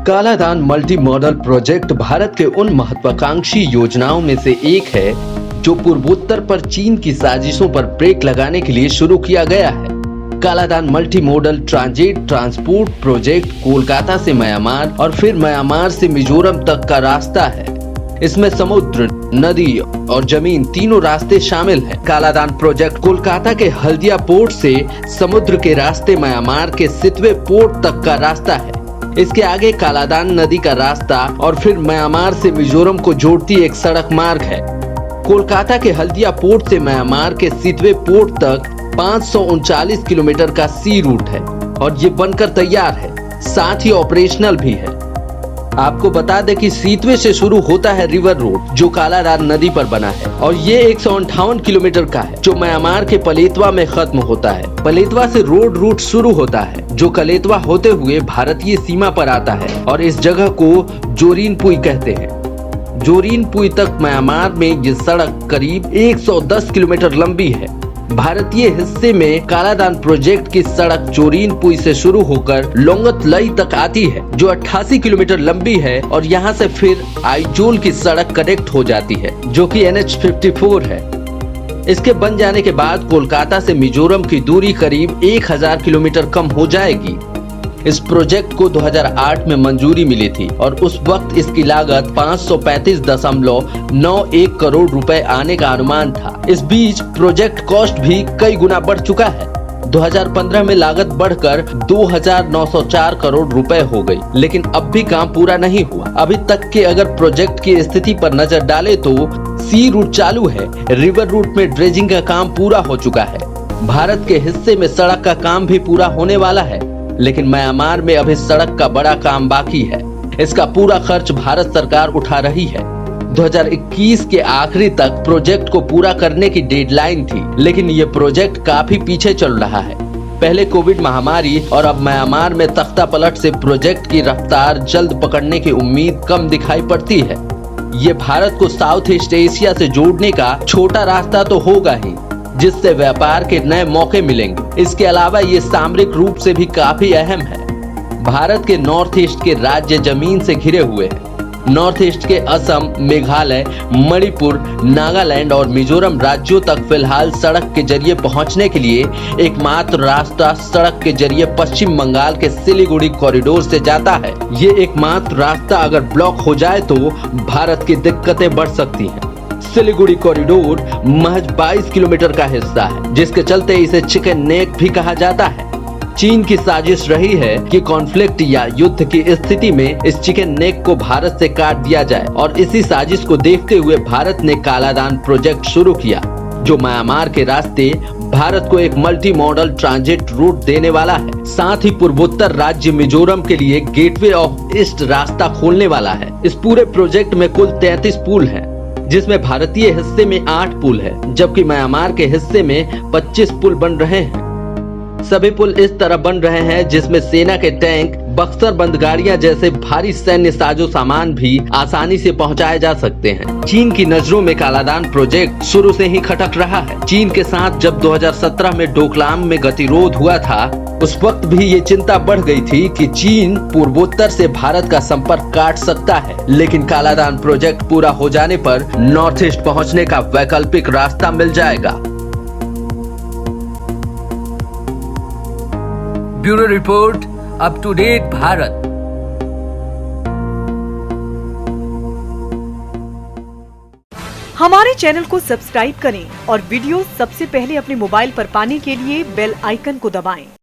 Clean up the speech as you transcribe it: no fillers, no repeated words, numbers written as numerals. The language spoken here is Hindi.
Kaladan multi modal project Bharat के उन महत्वाकांक्षी योजनाओं में से एक है जो पूर्वोत्तर पर चीन की साजिशों पर ब्रेक लगाने के लिए शुरू किया गया है। Kaladan multi modal transit transport project Kolkata से म्यांमार और फिर म्यांमार से मिजोरम तक का रास्ता है। इसमें समुद्र, नदी और जमीन तीनों रास्ते शामिल हैं। कालादान प्रोजेक्ट कोलकाता के हल्दिया पोर्ट से समुद्र के रास्ते म्यांमार के सितवे पोर्ट तक का रास्ता है। इसके आगे कालादान नदी का रास्ता और फिर म्यांमार से मिजोरम को जोड़ती एक सड़क मार्ग है। कोलकाता के हल्दिया पोर्ट से म्यांमार के सितवे पोर्ट तक 539 किलोमीटर का सी रूट है और ये बनकर तैयार है, साथ ही ऑपरेशनल भी है। आपको बता दें कि सितवे से शुरू होता है रिवर रोड जो कालादान नदी पर बना है और ये 158 किलोमीटर का है जो म्यांमार के पलेतवा में खत्म होता है। पलेतवा से रोड रूट शुरू होता है जो कलेतवा होते हुए भारतीय सीमा पर आता है और इस जगह को जोरीनपुई कहते हैं। जोरीनपुई तक म्यांमार में ये सड़क करीब 110 किलोमीटर लंबी है। भारतीय हिस्से में कालादान प्रोजेक्ट की सड़क जोरीनपुई से शुरू होकर लोंगतलई तक आती है जो 88 किलोमीटर लंबी है और यहाँ से फिर आइजोल की सड़क कनेक्ट हो जाती है जो कि NH54 है। इसके बन जाने के बाद कोलकाता से मिजोरम की दूरी करीब 1000 किलोमीटर कम हो जाएगी। इस प्रोजेक्ट को 2008 में मंजूरी मिली थी और उस वक्त इसकी लागत 535.91 करोड़ रुपए आने का अनुमान था। इस बीच प्रोजेक्ट कॉस्ट भी कई गुना बढ़ चुका है। 2015 में लागत बढ़कर 2904 करोड़ रुपए हो गई, लेकिन अब भी काम पूरा नहीं हुआ। अभी तक के अगर प्रोजेक्ट की स्थिति पर नजर डाले तो सी रूट चालू है, रिवर रूट में ड्रेजिंग का काम पूरा हो चुका है, भारत के हिस्से में सड़क का काम भी पूरा होने वाला है, लेकिन म्यांमार में अभी सड़क का बड़ा काम बाकी है। इसका पूरा खर्च भारत सरकार उठा रही है। 2021 के आखिरी तक प्रोजेक्ट को पूरा करने की डेडलाइन थी, लेकिन ये प्रोजेक्ट काफी पीछे चल रहा है। पहले कोविड महामारी और अब म्यांमार में तख्ता पलट से प्रोजेक्ट की रफ्तार जल्द पकड़ने की उम्मीद कम दिखाई पड़ती है। ये भारत को साउथ ईस्ट एशिया से जोड़ने का छोटा रास्ता तो होगा ही, जिससे व्यापार के नए मौके मिलेंगे। इसके अलावा ये सामरिक रूप से भी काफी अहम है। भारत के नॉर्थ ईस्ट के राज्य जमीन से घिरे हुए हैं। नॉर्थ ईस्ट के असम, मेघालय, मणिपुर, नागालैंड और मिजोरम राज्यों तक फिलहाल सड़क के जरिए पहुंचने के लिए एकमात्र रास्ता सड़क के जरिए पश्चिम बंगाल के सिलीगुड़ी कॉरिडोर से जाता है। ये एकमात्र रास्ता अगर ब्लॉक हो जाए तो भारत की दिक्कतें बढ़ सकती हैं। सिलीगुड़ी कॉरिडोर महज 22 किलोमीटर का हिस्सा है, जिसके चलते इसे चिकन नेक भी कहा जाता है। चीन की साजिश रही है कि कॉन्फ्लिक्ट या युद्ध की स्थिति में इस चिकन नेक को भारत से काट दिया जाए और इसी साजिश को देखते हुए भारत ने कालादान प्रोजेक्ट शुरू किया जो म्यांमार के रास्ते भारत को एक मल्टी मॉडल ट्रांजिट रूट देने वाला है। साथ ही पूर्वोत्तर राज्य मिजोरम के लिए गेटवे ऑफ ईस्ट रास्ता खोलने वाला है। इस पूरे प्रोजेक्ट में कुल 33 पुल हैं, जिसमें भारतीय हिस्से में 8 पुल है, जबकि म्यांमार के हिस्से में 25 पुल बन रहे हैं। सभी पुल इस तरह बन रहे हैं जिसमें सेना के टैंक, बक्सर बंद गाड़ियां जैसे भारी सैन्य साजो सामान भी आसानी से पहुंचाए जा सकते हैं। चीन की नजरों में कालादान प्रोजेक्ट शुरू से ही खटक रहा है। चीन के साथ जब 2017 में डोकलाम में गतिरोध हुआ था, उस वक्त भी ये चिंता बढ़ गई थी कि चीन पूर्वोत्तर से भारत का संपर्क काट सकता है, लेकिन कालादान प्रोजेक्ट पूरा हो जाने पर नॉर्थ ईस्ट पहुँचने का वैकल्पिक रास्ता मिल जाएगा। Bureau report, up to date Bharat. हमारे चैनल को सब्सक्राइब करें और वीडियो सबसे पहले अपने मोबाइल पर पाने के लिए बेल आइकन को दबाएं।